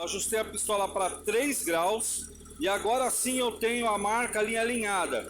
Ajustei a pistola para 3 graus e agora sim eu tenho a marca ali alinhada.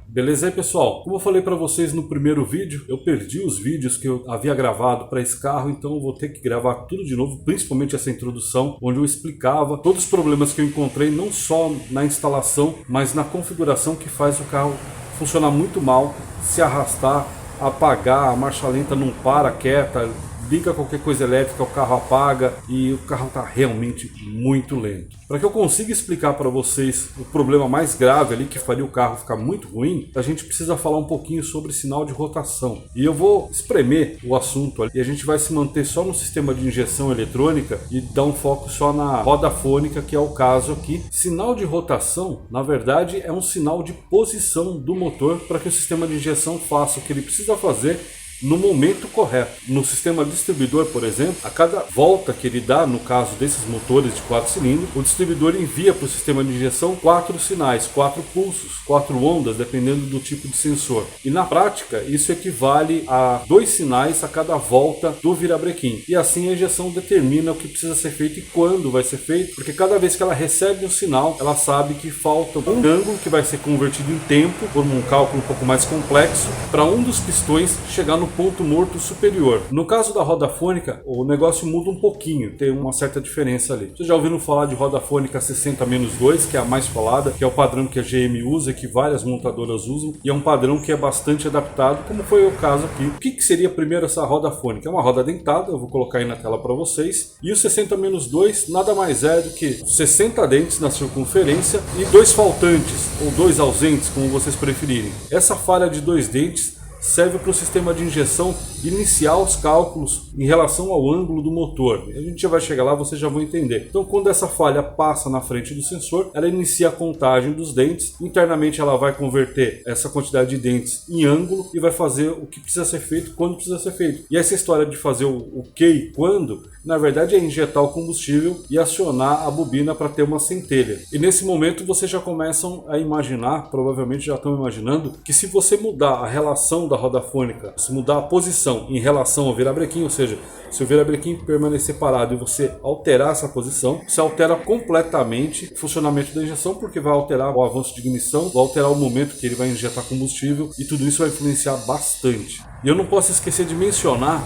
Beleza aí, pessoal? Como eu falei para vocês no primeiro vídeo, eu perdi os vídeos que eu havia gravado para esse carro, então eu vou ter que gravar tudo de novo, principalmente essa introdução, onde eu explicava todos os problemas que eu encontrei, não só na instalação, mas na configuração que faz o carro funcionar muito mal, se arrastar, apagar, a marcha lenta não para quieta, liga qualquer coisa elétrica, o carro apaga e o carro está realmente muito lento. Para que eu consiga explicar para vocês o problema mais grave ali que faria o carro ficar muito ruim, a gente precisa falar um pouquinho sobre sinal de rotação. E eu vou espremer o assunto ali e a gente vai se manter só no sistema de injeção eletrônica e dar um foco só na roda fônica, que é o caso aqui. Sinal de rotação, na verdade, é um sinal de posição do motor para que o sistema de injeção faça o que ele precisa fazer no momento correto. No sistema distribuidor, por exemplo, a cada volta que ele dá, no caso desses motores de 4 cilindros, o distribuidor envia para o sistema de injeção 4 sinais, 4 pulsos, 4 ondas, dependendo do tipo de sensor. E na prática, isso equivale a 2 sinais a cada volta do virabrequim. E assim a injeção determina o que precisa ser feito e quando vai ser feito, porque cada vez que ela recebe um sinal, ela sabe que falta um ângulo que vai ser convertido em tempo, por um cálculo um pouco mais complexo, para um dos pistões chegar no ponto morto superior. No caso da roda fônica, o negócio muda um pouquinho, tem uma certa diferença ali. Vocês já ouviram falar de roda fônica 60-2, que é a mais falada, que é o padrão que a GM usa, que várias montadoras usam, e é um padrão que é bastante adaptado, como foi o caso aqui. O que seria primeiro essa roda fônica? É uma roda dentada, eu vou colocar aí na tela para vocês, e o 60-2 nada mais é do que 60 dentes na circunferência e 2 faltantes, ou 2 ausentes, como vocês preferirem. Essa falha de 2 dentes serve para o sistema de injeção iniciar os cálculos em relação ao ângulo do motor. A gente já vai chegar lá, vocês já vão entender. Então, quando essa falha passa na frente do sensor, ela inicia a contagem dos dentes. Internamente, ela vai converter essa quantidade de dentes em ângulo e vai fazer o que precisa ser feito quando precisa ser feito. E essa história de fazer o que e quando, na verdade, é injetar o combustível e acionar a bobina para ter uma centelha. E nesse momento, vocês já começam a imaginar, provavelmente já estão imaginando, que se você mudar a relação da roda fônica, se mudar a posição em relação ao virabrequim, ou seja, se o virabrequim permanecer parado e você alterar essa posição, você altera completamente o funcionamento da injeção, porque vai alterar o avanço de ignição, vai alterar o momento que ele vai injetar combustível e tudo isso vai influenciar bastante. E eu não posso esquecer de mencionar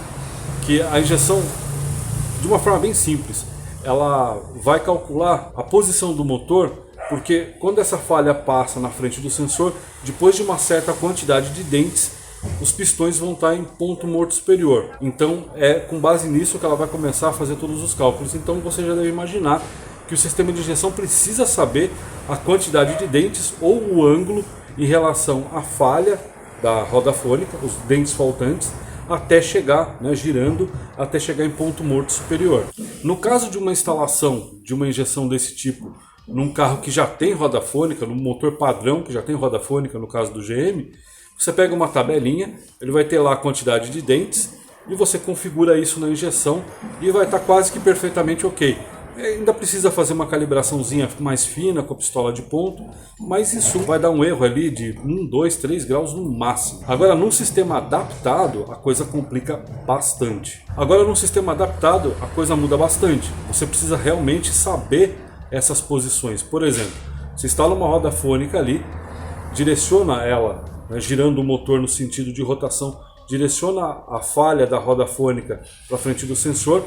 que a injeção, de uma forma bem simples, ela vai calcular a posição do motor, porque quando essa falha passa na frente do sensor, depois de uma certa quantidade de dentes, os pistões vão estar em ponto morto superior. Então é com base nisso que ela vai começar a fazer todos os cálculos. Então você já deve imaginar que o sistema de injeção precisa saber a quantidade de dentes ou o ângulo em relação à falha da roda fônica, os dentes faltantes, até chegar, girando, até chegar em ponto morto superior. No caso de uma instalação de uma injeção desse tipo, num carro que já tem roda fônica, num motor padrão que já tem roda fônica, no caso do GM, você pega uma tabelinha, ele vai ter lá a quantidade de dentes e você configura isso na injeção e vai estar quase que perfeitamente ok. Ainda precisa fazer uma calibraçãozinha mais fina com a pistola de ponto, mas isso vai dar um erro ali de 1, 2, 3 graus no máximo. Agora, num sistema adaptado, a coisa complica bastante. Agora, num sistema adaptado, a coisa muda bastante. Você precisa realmente saber essas posições. Por exemplo, você instala uma roda fônica ali, direciona ela, girando o motor no sentido de rotação, direciona a falha da roda fônica para frente do sensor,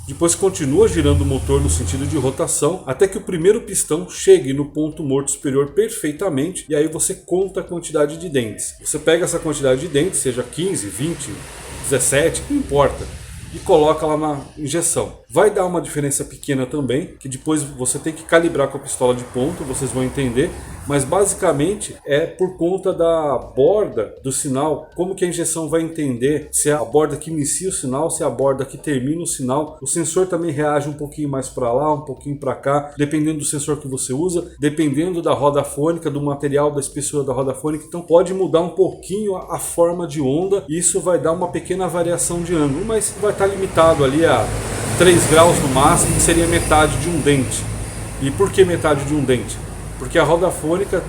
depois continua girando o motor no sentido de rotação até que o primeiro pistão chegue no ponto morto superior perfeitamente, e aí você conta a quantidade de dentes. Você pega essa quantidade de dentes, seja 15, 20, 17, não importa, e coloca lá na injeção. Vai dar uma diferença pequena também, que depois você tem que calibrar com a pistola de ponto, vocês vão entender, mas basicamente é por conta da borda do sinal, como que a injeção vai entender se é a borda que inicia o sinal, se é a borda que termina o sinal. O sensor também reage um pouquinho mais para lá, um pouquinho para cá, dependendo do sensor que você usa, dependendo da roda fônica, do material, da espessura da roda fônica, então pode mudar um pouquinho a forma de onda, e isso vai dar uma pequena variação de ângulo, mas vai estar limitado ali a 3 graus no máximo, que seria metade de um dente. E por que metade de um dente? Porque a roda fônica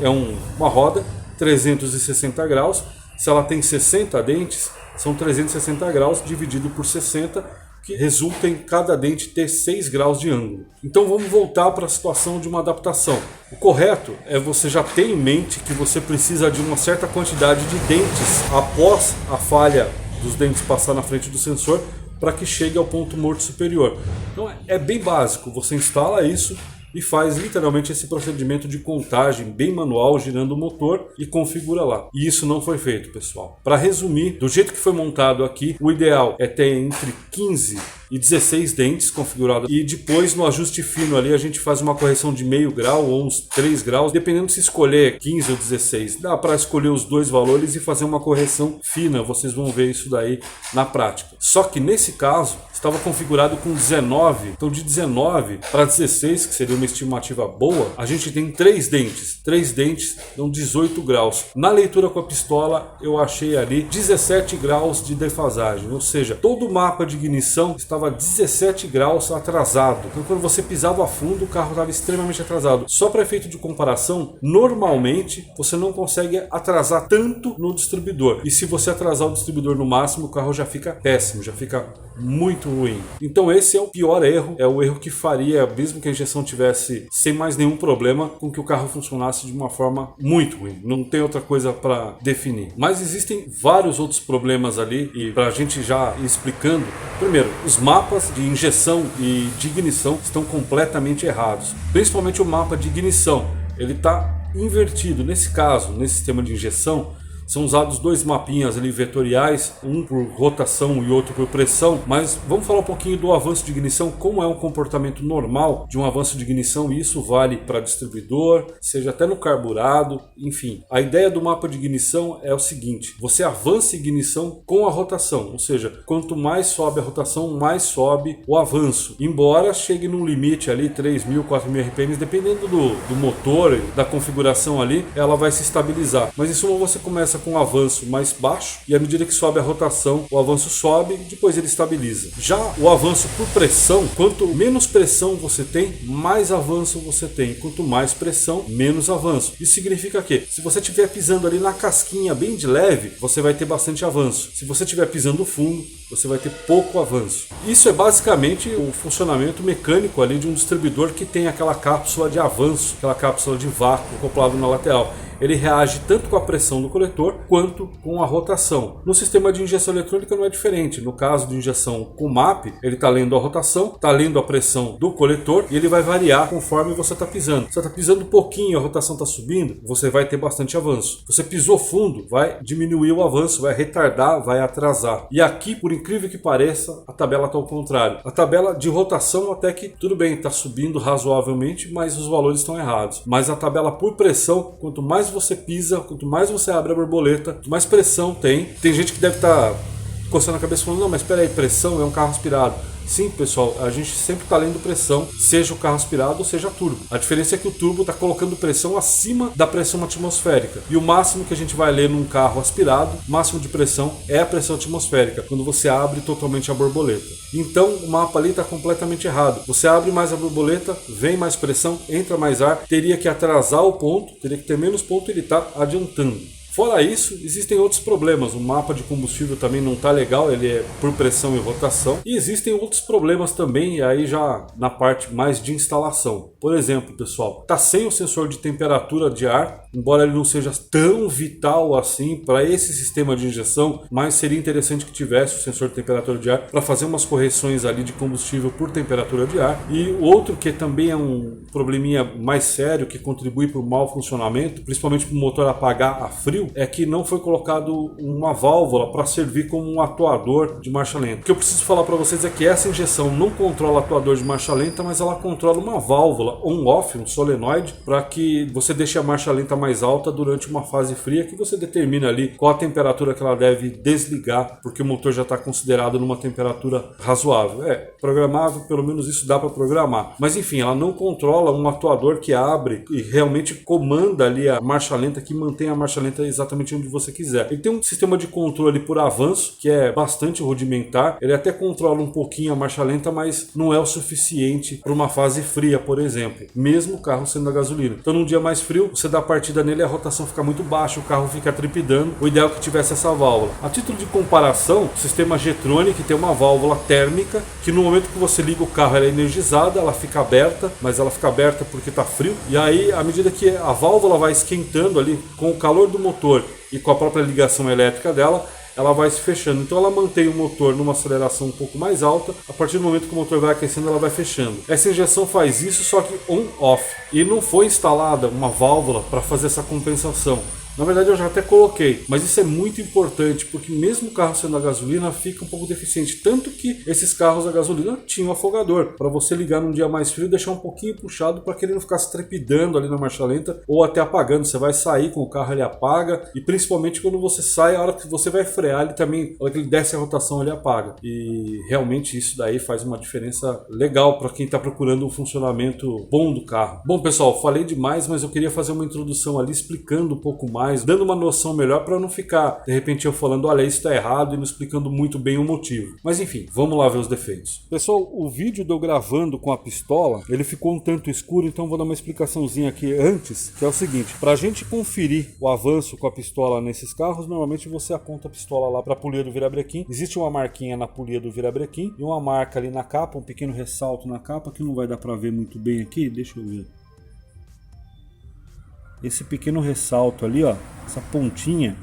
é uma roda 360 graus, se ela tem 60 dentes, são 360 graus dividido por 60, que resulta em cada dente ter 6 graus de ângulo. Então vamos voltar para a situação de uma adaptação. O correto é você já ter em mente que você precisa de uma certa quantidade de dentes após a falha dos dentes passar na frente do sensor para que chegue ao ponto morto superior. Então é bem básico, você instala isso e faz literalmente esse procedimento de contagem bem manual, girando o motor e configura lá. E isso não foi feito, pessoal. Para resumir, do jeito que foi montado aqui, o ideal é ter entre 15 e 16 dentes configurados, e depois no ajuste fino ali a gente faz uma correção de meio grau ou uns 3 graus, dependendo se escolher 15 ou 16. Dá para escolher os dois valores e fazer uma correção fina, vocês vão ver isso daí na prática. Só que nesse caso estava configurado com 19, então de 19 para 16, que seria uma estimativa boa, a gente tem 3 dentes. 3 dentes dão 18 graus. Na leitura com a pistola eu achei ali 17 graus de defasagem, ou seja, todo o mapa de ignição estava 17 graus atrasado. Então quando você pisava a fundo, o carro estava extremamente atrasado. Só para efeito de comparação, normalmente você não consegue atrasar tanto no distribuidor. E se você atrasar o distribuidor no máximo, o carro já fica péssimo, já fica muito ruim. Então esse é o pior erro, é o erro que faria, mesmo que a injeção tivesse sem mais nenhum problema, com que o carro funcionasse de uma forma muito ruim. Não tem outra coisa para definir. Mas existem vários outros problemas ali, e para a gente já ir explicando, primeiro, os mapas de injeção e de ignição estão completamente errados. Principalmente o mapa de ignição, ele está invertido. Nesse caso, nesse sistema de injeção, são usados 2 mapinhas ali vetoriais, um por rotação e outro por pressão, mas vamos falar um pouquinho do avanço de ignição, como é um comportamento normal de um avanço de ignição, e isso vale para distribuidor, seja até no carburado, enfim. A ideia do mapa de ignição é o seguinte: você avança a ignição com a rotação, ou seja, quanto mais sobe a rotação, mais sobe o avanço, embora chegue num limite ali, 3.000, 4.000 RPM, dependendo do motor, da configuração ali, ela vai se estabilizar. Mas em suma, você começa com um avanço mais baixo, e à medida que sobe a rotação, o avanço sobe e depois ele estabiliza. Já o avanço por pressão, quanto menos pressão você tem, mais avanço você tem. Quanto mais pressão, menos avanço. Isso significa que, se você estiver pisando ali na casquinha bem de leve, você vai ter bastante avanço. Se você estiver pisando fundo, você vai ter pouco avanço. Isso é basicamente o funcionamento mecânico ali de um distribuidor que tem aquela cápsula de avanço, aquela cápsula de vácuo acoplado na lateral. Ele reage tanto com a pressão do coletor quanto com a rotação. No sistema de injeção eletrônica não é diferente. No caso de injeção com MAP, ele está lendo a rotação, está lendo a pressão do coletor, e ele vai variar conforme você está pisando. Você está pisando um pouquinho, a rotação está subindo, você vai ter bastante avanço. Você pisou fundo, vai diminuir o avanço, vai retardar, vai atrasar. E aqui, por incrível que pareça, a tabela está ao contrário. A tabela de rotação até que tudo bem, está subindo razoavelmente, mas os valores estão errados. Mas a tabela por pressão, quanto mais você pisa, quanto mais você abre a borboleta, quanto mais pressão tem. Tem gente que deve estar coçando a cabeça falando: não, mas espera aí, pressão é um carro aspirado. Sim, pessoal, a gente sempre está lendo pressão, seja o carro aspirado ou seja turbo. A diferença é que o turbo está colocando pressão acima da pressão atmosférica. E o máximo que a gente vai ler num carro aspirado, máximo de pressão, é a pressão atmosférica, quando você abre totalmente a borboleta. Então o mapa ali está completamente errado. Você abre mais a borboleta, vem mais pressão, entra mais ar, teria que atrasar o ponto, teria que ter menos ponto, e ele está adiantando. Fora isso, existem outros problemas. O mapa de combustível também não está legal, ele é por pressão e rotação. E existem outros problemas também, aí já na parte mais de instalação. Por exemplo, pessoal, está sem o sensor de temperatura de ar, embora ele não seja tão vital assim para esse sistema de injeção, mas seria interessante que tivesse o sensor de temperatura de ar para fazer umas correções ali de combustível por temperatura de ar. E o outro, que também é um probleminha mais sério, que contribui para o mau funcionamento, principalmente para o motor apagar a frio, é que não foi colocado uma válvula para servir como um atuador de marcha lenta. O que eu preciso falar para vocês é que essa injeção não controla atuador de marcha lenta, mas ela controla uma válvula on-off, um solenoide, para que você deixe a marcha lenta mais alta durante uma fase fria, que você determina ali qual a temperatura que ela deve desligar, porque o motor já está considerado numa temperatura razoável. É programável, pelo menos isso dá para programar. Mas enfim, ela não controla um atuador que abre e realmente comanda ali a marcha lenta, que mantém a marcha lenta exatamente onde você quiser. Ele tem um sistema de controle por avanço, que é bastante rudimentar. Ele até controla um pouquinho a marcha lenta, mas não é o suficiente para uma fase fria, por exemplo. Mesmo o carro sendo a gasolina. Então num dia mais frio, você dá a partida nele e a rotação fica muito baixa, o carro fica trepidando. O ideal é que tivesse essa válvula. A título de comparação, o sistema G-Tronic tem uma válvula térmica, que no momento que você liga o carro ela é energizada, ela fica aberta, mas ela fica aberta porque está frio. E aí, à medida que a válvula vai esquentando ali com o calor do motor e com a própria ligação elétrica dela, ela vai se fechando. Então ela mantém o motor numa aceleração um pouco mais alta. A partir do momento que o motor vai aquecendo, ela vai fechando. Essa injeção faz isso, só que on-off. E não foi instalada uma válvula para fazer essa compensação. Na verdade eu já até coloquei, mas isso é muito importante, porque mesmo o carro sendo a gasolina fica um pouco deficiente, tanto que esses carros a gasolina tinham afogador, para você ligar num dia mais frio e deixar um pouquinho puxado para que ele não ficasse trepidando ali na marcha lenta, ou até apagando. Você vai sair com o carro, ele apaga, e principalmente quando você sai, a hora que você vai frear, ele também, a hora que ele desce a rotação, ele apaga. E realmente isso daí faz uma diferença legal para quem está procurando um funcionamento bom do carro. Bom pessoal, falei demais, mas eu queria fazer uma introdução ali explicando um pouco mais, dando uma noção melhor para não ficar, de repente, eu falando, olha, isso está errado e não explicando muito bem o motivo. Mas enfim, vamos lá ver os defeitos. Pessoal, o vídeo de eu gravando com a pistola, ele ficou um tanto escuro, então vou dar uma explicaçãozinha aqui antes, que é o seguinte: para a gente conferir o avanço com a pistola nesses carros, normalmente você aponta a pistola lá para a polia do virabrequim. Existe uma marquinha na polia do virabrequim e uma marca ali na capa, um pequeno ressalto na capa, que não vai dar para ver muito bem aqui, deixa eu ver. Esse pequeno ressalto ali, ó, essa pontinha,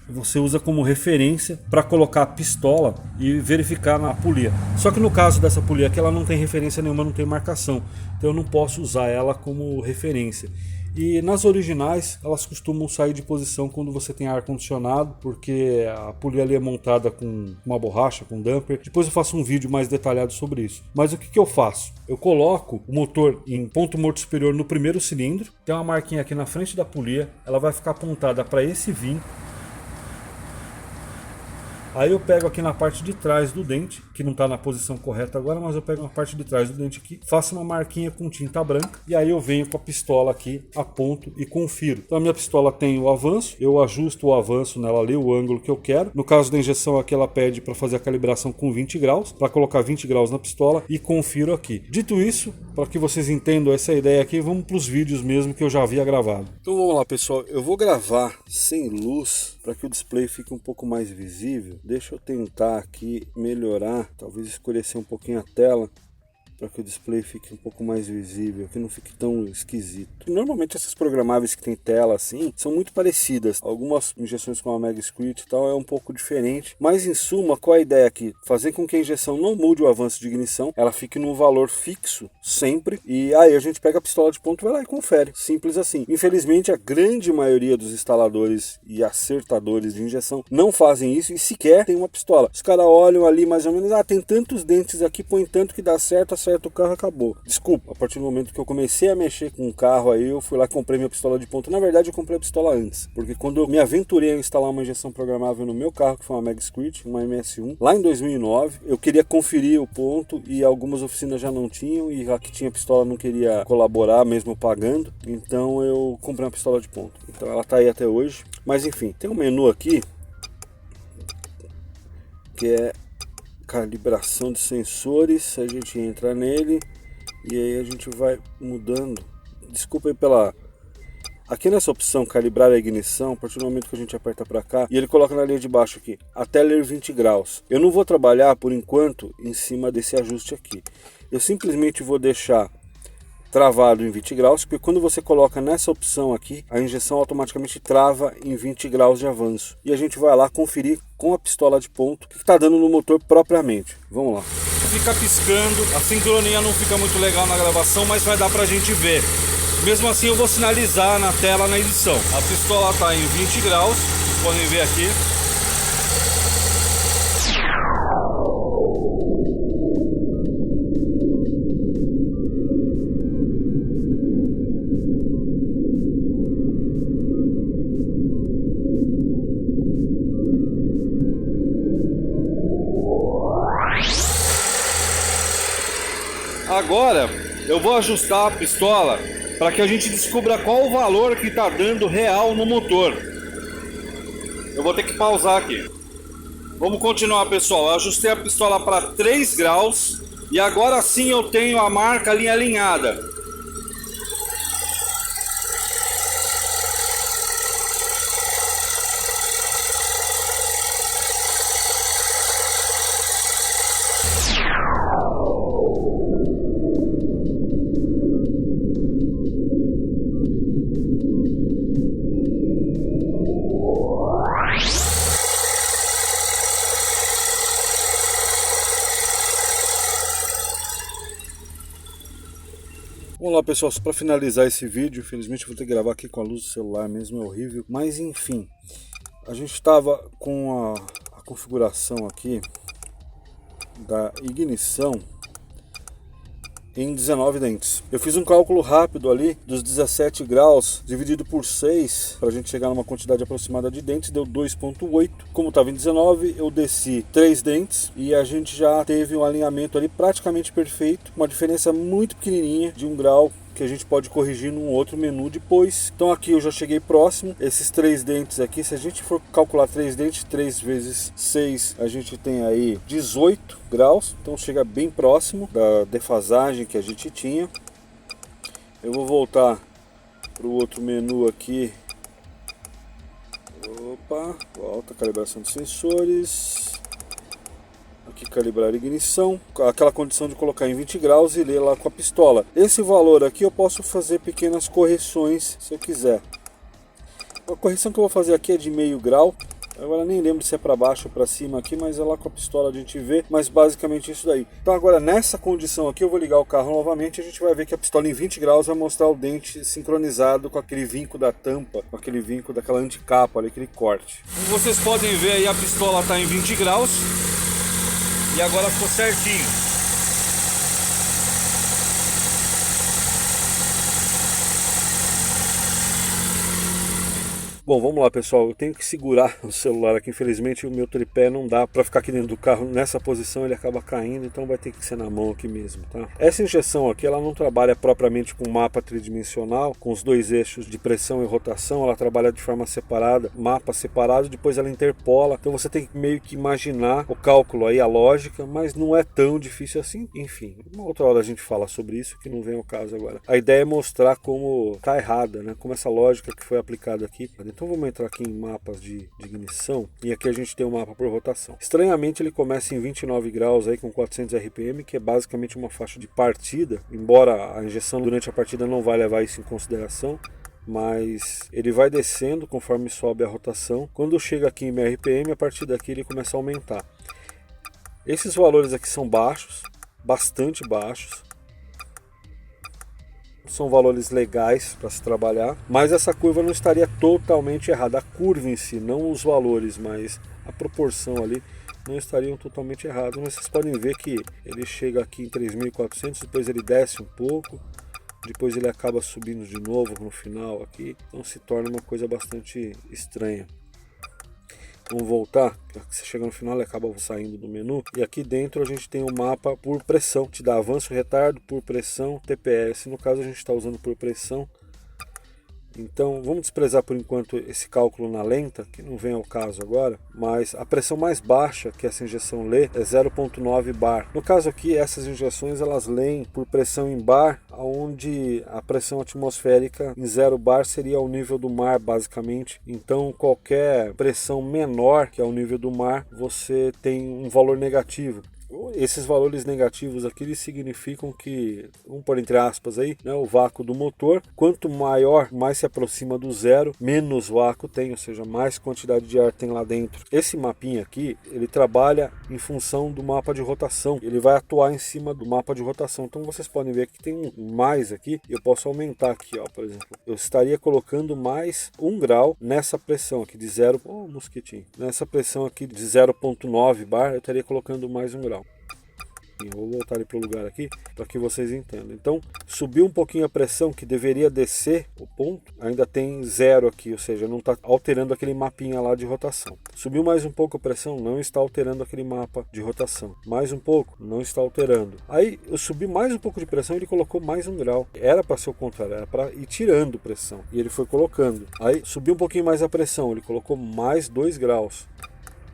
você usa como referência para colocar a pistola e verificar na polia. Só que no caso dessa polia aqui, ela não tem referência nenhuma, não tem marcação. Então eu não posso usar ela como referência. E nas originais, elas costumam sair de posição quando você tem ar-condicionado, porque a polia ali é montada com uma borracha, com damper. Depois eu faço um vídeo mais detalhado sobre isso. Mas o que eu faço? Eu coloco o motor em ponto morto superior no primeiro cilindro, tem uma marquinha aqui na frente da polia, ela vai ficar apontada para esse vinco. Aí eu pego aqui na parte de trás do dente, que não está na posição correta agora, mas eu pego na parte de trás do dente aqui, faço uma marquinha com tinta branca e aí eu venho com a pistola aqui, aponto e confiro. Então a minha pistola tem o avanço, eu ajusto o avanço nela ali, o ângulo que eu quero. No caso da injeção aqui, ela pede para fazer a calibração com 20 graus, para colocar 20 graus na pistola e confiro aqui. Dito isso, para que vocês entendam essa ideia aqui, vamos para os vídeos mesmo que eu já havia gravado. Então vamos lá pessoal, eu vou gravar sem luz para que o display fique um pouco mais visível. Deixa eu tentar aqui melhorar, talvez escurecer um pouquinho a tela para que o display fique um pouco mais visível, que não fique tão esquisito. Normalmente essas programáveis que tem tela assim são muito parecidas. Algumas injeções com a Mega Squirt e tal é um pouco diferente, mas em suma, qual a ideia aqui? Fazer com que a injeção não mude o avanço de ignição, ela fique num valor fixo sempre, e aí a gente pega a pistola de ponto e vai lá e confere. Simples assim. Infelizmente a grande maioria dos instaladores e acertadores de injeção não fazem isso e sequer tem uma pistola. Os caras olham ali mais ou menos, tem tantos dentes aqui, põe tanto que dá certo, acerta o carro, acabou. Desculpa, a partir do momento que eu comecei a mexer com o carro aí, eu fui lá e comprei minha pistola de ponto. Na verdade eu comprei a pistola antes, porque quando eu me aventurei a instalar uma injeção programável no meu carro, que foi uma Mega Squirt, uma MS1, lá em 2009, eu queria conferir o ponto e algumas oficinas já não tinham, e a que tinha pistola não queria colaborar mesmo pagando, então eu comprei uma pistola de ponto. Então ela tá aí até hoje, mas enfim, tem um menu aqui que é calibração de sensores. A gente entra nele e aí a gente vai mudando. Desculpa aí pela... Aqui nessa opção calibrar a ignição, a partir do momento que a gente aperta para cá, e ele coloca na linha de baixo aqui, até ler 20 graus. Eu não vou trabalhar por enquanto em cima desse ajuste aqui. Eu simplesmente vou deixar travado em 20 graus, porque quando você coloca nessa opção aqui, a injeção automaticamente trava em 20 graus de avanço. E a gente vai lá conferir com a pistola de ponto o que está dando no motor propriamente. Vamos lá. Fica piscando, a sincronia não fica muito legal na gravação, mas vai dar pra gente ver. Mesmo assim eu vou sinalizar na tela na edição. A pistola está em 20 graus, podem ver aqui. Agora eu vou ajustar a pistola para que a gente descubra qual o valor que está dando real no motor. Eu vou ter que pausar aqui. Vamos continuar, pessoal. Eu ajustei a pistola para 3 graus e agora sim eu tenho a marca ali alinhada. Vamos lá, pessoal, só para finalizar esse vídeo, infelizmente eu vou ter que gravar aqui com a luz do celular mesmo, é horrível, mas enfim, a gente estava com a configuração aqui da ignição em 19 dentes. Eu fiz um cálculo rápido ali dos 17 graus dividido por 6 para a gente chegar numa quantidade aproximada de dentes, deu 2,8. Como estava em 19, eu desci 3 dentes e a gente já teve um alinhamento ali praticamente perfeito, uma diferença muito pequenininha de 1 grau que a gente pode corrigir num outro menu depois. Então aqui eu já cheguei próximo. Esses 3 dentes aqui, se a gente for calcular 3 dentes, 3 vezes 6, a gente tem aí 18 graus. Então chega bem próximo da defasagem que a gente tinha. Eu vou voltar para o outro menu aqui. Opa, volta, calibração de sensores. Aqui calibrar ignição, aquela condição de colocar em 20 graus e ler lá com a pistola. Esse valor aqui eu posso fazer pequenas correções se eu quiser. A correção que eu vou fazer aqui é de meio grau. Agora nem lembro se é para baixo ou para cima aqui, mas é lá com a pistola a gente vê, mas basicamente isso daí. Então agora nessa condição aqui eu vou ligar o carro novamente e a gente vai ver que a pistola em 20 graus vai mostrar o dente sincronizado com aquele vinco da tampa, com aquele vinco daquela anticapa ali, aquele corte. Como vocês podem ver aí, a pistola está em 20 graus. E agora ficou certinho. Bom, vamos lá, pessoal, eu tenho que segurar o celular aqui, infelizmente o meu tripé não dá para ficar aqui dentro do carro nessa posição, ele acaba caindo, então vai ter que ser na mão aqui mesmo, tá? Essa injeção aqui, ela não trabalha propriamente com mapa tridimensional, com os 2 eixos de pressão e rotação, ela trabalha de forma separada, mapa separado, depois ela interpola, então você tem que meio que imaginar o cálculo aí, a lógica, mas não é tão difícil assim, enfim, uma outra hora a gente fala sobre isso, que não vem ao caso agora. A ideia é mostrar como tá errada, né? Como essa lógica que foi aplicada aqui. Então vamos entrar aqui em mapas de ignição e aqui a gente tem um mapa por rotação. Estranhamente ele começa em 29 graus aí com 400 RPM, que é basicamente uma faixa de partida, embora a injeção durante a partida não vai levar isso em consideração, mas ele vai descendo conforme sobe a rotação. Quando chega aqui em 1000 RPM, a partir daqui ele começa a aumentar. Esses valores aqui são baixos, bastante baixos. São valores legais para se trabalhar, mas essa curva não estaria totalmente errada. A curva em si, não os valores, mas a proporção ali não estariam totalmente errados. Mas vocês podem ver que ele chega aqui em 3.400, depois ele desce um pouco, depois ele acaba subindo de novo no final aqui, então se torna uma coisa bastante estranha. Vamos voltar, você chega no final e acaba saindo do menu, e aqui dentro a gente tem o mapa por pressão, te dá avanço, retardo, por pressão, TPS, no caso a gente está usando por pressão. Então vamos desprezar por enquanto esse cálculo na lenta, que não vem ao caso agora, mas a pressão mais baixa que essa injeção lê é 0,9 bar. No caso aqui, essas injeções elas leem por pressão em bar, onde a pressão atmosférica em 0 bar seria ao nível do mar basicamente. Então qualquer pressão menor que ao nível do mar, você tem um valor negativo. Esses valores negativos aqui eles significam que, vamos pôr entre aspas aí, né, o vácuo do motor, quanto maior, mais se aproxima do zero, menos vácuo tem, ou seja, mais quantidade de ar tem lá dentro. Esse mapinha aqui, ele trabalha em função do mapa de rotação, ele vai atuar em cima do mapa de rotação. Então vocês podem ver que tem um mais aqui, eu posso aumentar aqui, ó, por exemplo, eu estaria colocando mais 1 grau nessa pressão aqui de 0, mosquitinho, nessa pressão aqui de 0,9 bar, eu estaria colocando mais 1 grau. pouquinho. Vou voltar ele para o lugar aqui para que vocês entendam. Então, subiu um pouquinho a pressão, que deveria descer o ponto, ainda tem 0 aqui, ou seja, não está alterando aquele mapinha lá de rotação. Subiu mais um pouco a pressão, não está alterando aquele mapa de rotação. Mais um pouco, não está alterando. Aí eu subi mais um pouco de pressão, ele colocou mais 1 grau. Era para ser o contrário, era para ir tirando pressão. E ele foi colocando. Aí subiu um pouquinho mais a pressão, ele colocou mais 2 graus.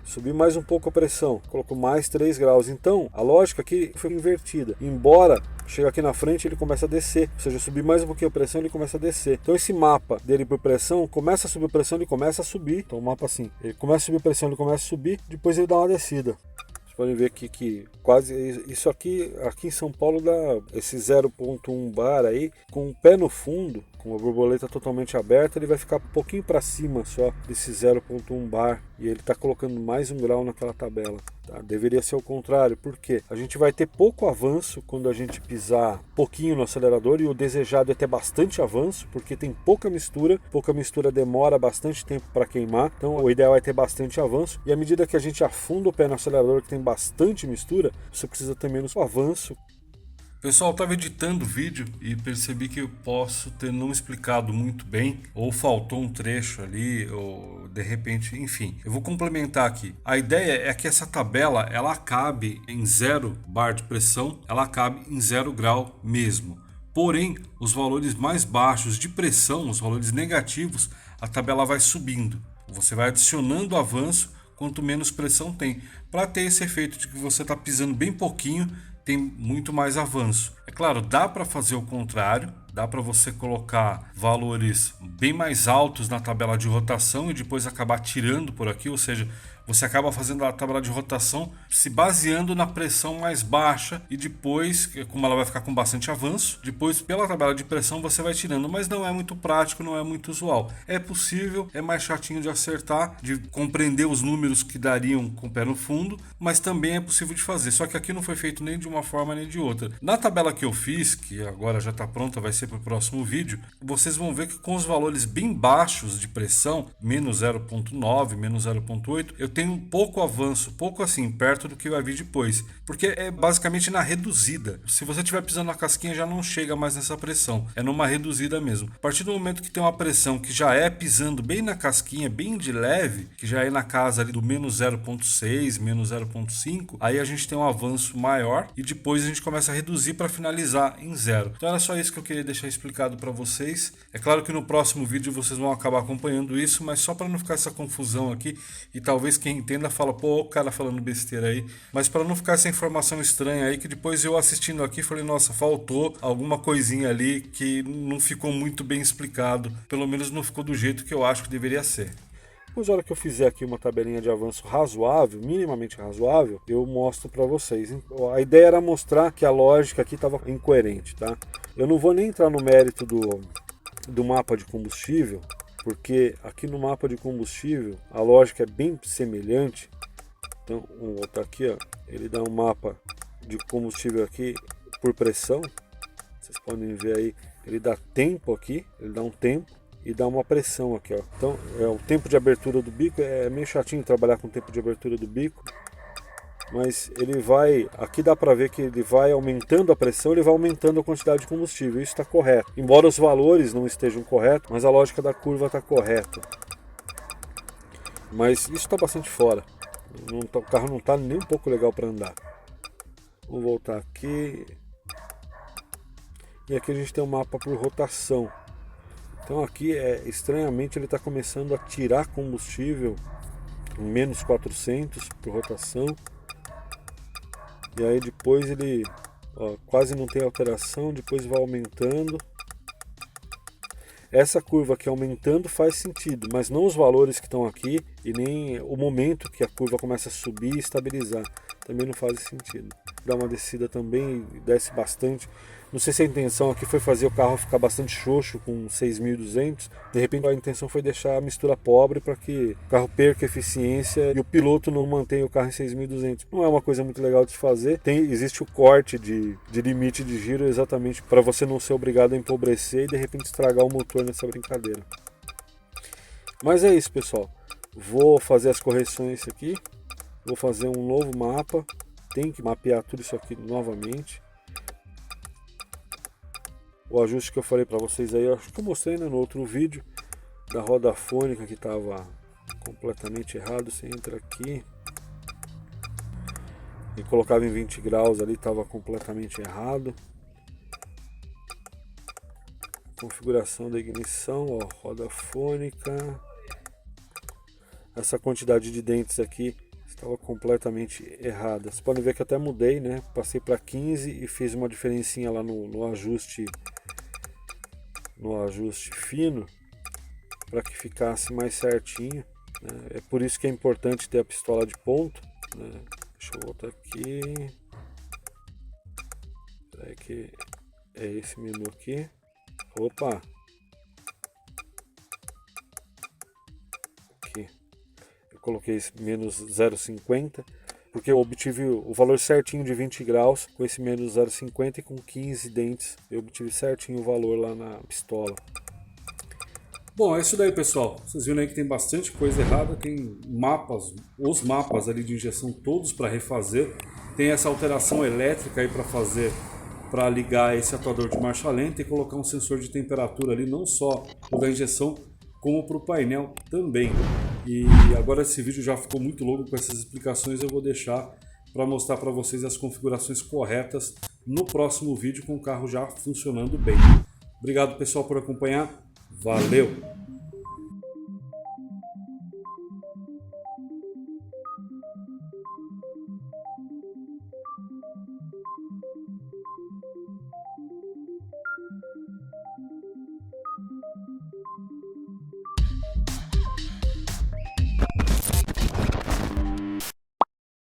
Subiu mais um pouco a pressão, colocou mais 3 graus. Então, a lógica aqui foi invertida. Embora chega aqui na frente, ele começa a descer. Ou seja, subir mais um pouquinho a pressão, ele começa a descer. Então, esse mapa dele por pressão, começa a subir pressão, ele começa a subir. Então, o mapa assim, ele começa a subir pressão, ele começa a subir, depois ele dá uma descida. Vocês podem ver aqui que quase isso aqui em São Paulo dá esse 0.1 bar aí, com o pé no fundo, com a borboleta totalmente aberta, ele vai ficar um pouquinho para cima só desse 0.1 bar, e ele está colocando mais 1 grau naquela tabela. Tá? Deveria ser o contrário, porque a gente vai ter pouco avanço quando a gente pisar pouquinho no acelerador, e o desejado é ter bastante avanço, porque tem pouca mistura demora bastante tempo para queimar, então o ideal é ter bastante avanço, e à medida que a gente afunda o pé no acelerador, que tem bastante mistura, você precisa ter menos avanço. Pessoal, eu estava editando o vídeo e percebi que eu posso ter não explicado muito bem, ou faltou um trecho ali, ou de repente, enfim. Eu vou complementar aqui. A ideia é que essa tabela, ela acabe em 0 bar de pressão, ela acabe em 0 grau mesmo. Porém, os valores mais baixos de pressão, os valores negativos, a tabela vai subindo. Você vai adicionando avanço quanto menos pressão tem, para ter esse efeito de que você está pisando bem pouquinho, tem muito mais avanço. É claro, dá para fazer o contrário, dá para você colocar valores bem mais altos na tabela de rotação e depois acabar tirando por aqui, ou seja, você acaba fazendo a tabela de rotação se baseando na pressão mais baixa e depois, como ela vai ficar com bastante avanço, depois pela tabela de pressão você vai tirando, mas não é muito prático, não é muito usual. É possível, é mais chatinho de acertar, de compreender os números que dariam com o pé no fundo, mas também é possível de fazer, só que aqui não foi feito nem de uma forma nem de outra. Na tabela que eu fiz, que agora já está pronta, vai ser para o próximo vídeo, vocês vão ver que com os valores bem baixos de pressão, menos 0.9, menos 0.8, eu tenho um pouco avanço, pouco assim, perto do que vai vir depois, porque é basicamente na reduzida. Se você estiver pisando na casquinha, já não chega mais nessa pressão, é numa reduzida mesmo. A partir do momento que tem uma pressão que já é pisando bem na casquinha, bem de leve, que já é na casa ali do menos 0.6, menos 0.5, aí a gente tem um avanço maior e depois a gente começa a reduzir para finalizar em 0. Então era só isso que eu queria deixar explicado para vocês. É claro que no próximo vídeo vocês vão acabar acompanhando isso, mas só para não ficar essa confusão aqui, e talvez quem entenda fala, pô, o cara falando besteira aí, mas para não ficar essa informação estranha aí, que depois eu assistindo aqui falei, nossa, faltou alguma coisinha ali que não ficou muito bem explicado, pelo menos não ficou do jeito que eu acho que deveria ser. Mas a hora que eu fizer aqui uma tabelinha de avanço razoável, minimamente razoável, eu mostro para vocês. A ideia era mostrar que a lógica aqui estava incoerente, tá? Eu não vou nem entrar no mérito do mapa de combustível, porque aqui no mapa de combustível a lógica é bem semelhante. Então, vamos voltar aqui, ó. Ele dá um mapa de combustível aqui por pressão. Vocês podem ver aí, ele dá tempo aqui, ele dá um tempo e dá uma pressão aqui, ó. Então, o tempo de abertura do bico é meio chatinho trabalhar com o tempo de abertura do bico, mas ele vai, aqui dá para ver que ele vai aumentando a pressão, ele vai aumentando a quantidade de combustível, isso está correto. Embora os valores não estejam corretos, mas a lógica da curva está correta. Mas isso está bastante fora, o carro não está nem um pouco legal para andar. Vamos voltar aqui. E aqui a gente tem um mapa por rotação. Então aqui, estranhamente, ele está começando a tirar combustível em menos 400 por rotação. E aí depois ele quase não tem alteração, depois vai aumentando. Essa curva aqui aumentando faz sentido, mas não os valores que estão aqui e nem o momento que a curva começa a subir e estabilizar. Também não faz sentido. Dá uma descida também, desce bastante. Não sei se a intenção aqui foi fazer o carro ficar bastante xoxo com 6.200. De repente a intenção foi deixar a mistura pobre para que o carro perca eficiência e o piloto não mantenha o carro em 6.200. Não é uma coisa muito legal de se fazer. Existe o corte de limite de giro exatamente para você não ser obrigado a empobrecer e de repente estragar o motor nessa brincadeira. Mas é isso, pessoal. Vou fazer as correções aqui. Vou fazer um novo mapa. tem que mapear tudo isso aqui novamente. O ajuste que eu falei para vocês aí, acho que eu mostrei, né, no outro vídeo, da roda fônica que estava completamente errado. Você entra aqui e colocava em 20 graus ali, estava completamente errado. Configuração da ignição, ó, roda fônica. Essa quantidade de dentes aqui estava completamente errada. Vocês podem ver que eu até mudei, né? Passei para 15 e fiz uma diferencinha lá no ajuste fino, para que ficasse mais certinho, né? É por isso que é importante ter a pistola de ponto, né? Deixa eu voltar aqui. Peraí que é esse menu aqui. Opa! Aqui. Eu coloquei esse menos 0,50 porque eu obtive o valor certinho de 20 graus com esse menos 0,50 e com 15 dentes eu obtive certinho o valor lá na pistola. Bom, é isso daí, pessoal. Vocês viram aí que tem bastante coisa errada, tem mapas, os mapas ali de injeção todos para refazer. Tem essa alteração elétrica aí para fazer, para ligar esse atuador de marcha lenta e colocar um sensor de temperatura ali, não só o da injeção, como para o painel também. E agora esse vídeo já ficou muito longo com essas explicações, eu vou deixar para mostrar para vocês as configurações corretas no próximo vídeo com o carro já funcionando bem. Obrigado, pessoal, por acompanhar. Valeu!